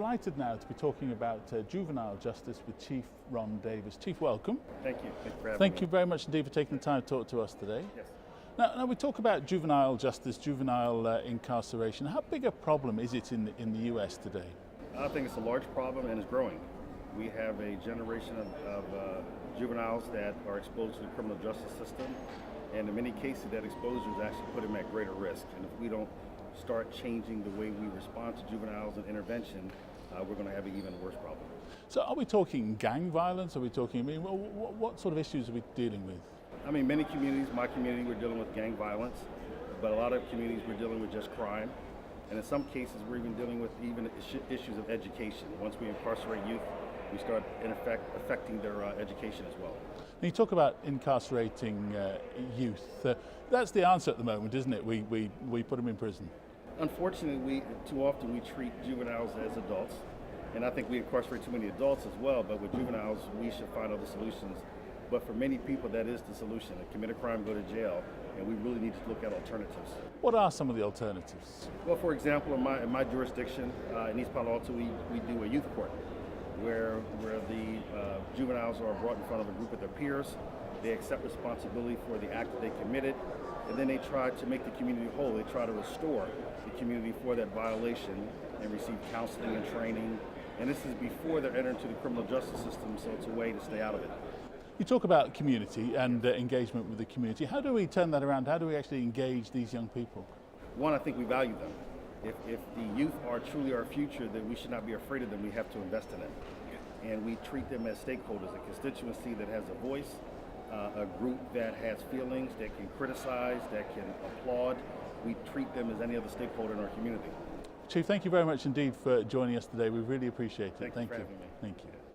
delighted now to be talking about juvenile justice with Chief Ron Davis. Chief, welcome. Thank you. Thank you for having me. Thank you very much indeed for taking the time to talk to us today. Yes. Now we talk about juvenile justice, juvenile incarceration. How big a problem is it in the US today? I think it's a large problem and it's growing. We have a generation of juveniles that are exposed to the criminal justice system, and in many cases that exposure is actually put them at greater risk. And if we don't start changing the way we respond to juveniles and intervention, we're going to have an even worse problem. So are we talking gang violence? Are we talking, what sort of issues are we dealing with? I mean, many communities, my community, we're dealing with gang violence, but a lot of communities we're dealing with just crime. And in some cases, we're even dealing with issues of education. Once we incarcerate youth, we start, in effect, affecting their education as well. Now you talk about incarcerating youth. That's the answer at the moment, isn't it? We put them in prison. Unfortunately, too often we treat juveniles as adults. And I think we incarcerate too many adults as well, but with juveniles, we should find other solutions. But for many people, that is the solution. They commit a crime, go to jail, and we really need to look at alternatives. What are some of the alternatives? Well, for example, in my jurisdiction, in East Palo Alto, we do a youth court where the juveniles are brought in front of a group of their peers. They accept responsibility for the act that they committed, and then they try to make the community whole. They try to restore the community for that violation and receive counseling and training. And this is before they're entered into the criminal justice system, so it's a way to stay out of it. You talk about community and engagement with the community. How do we turn that around? How do we actually engage these young people? One, I think we value them. If the youth are truly our future, then we should not be afraid of them. We have to invest in them. And we treat them as stakeholders, a constituency that has a voice, a group that has feelings, that can criticize, that can applaud. We treat them as any other stakeholder in our community. Chief, thank you very much indeed for joining us today. We really appreciate it. Thank you for having me. Thank you.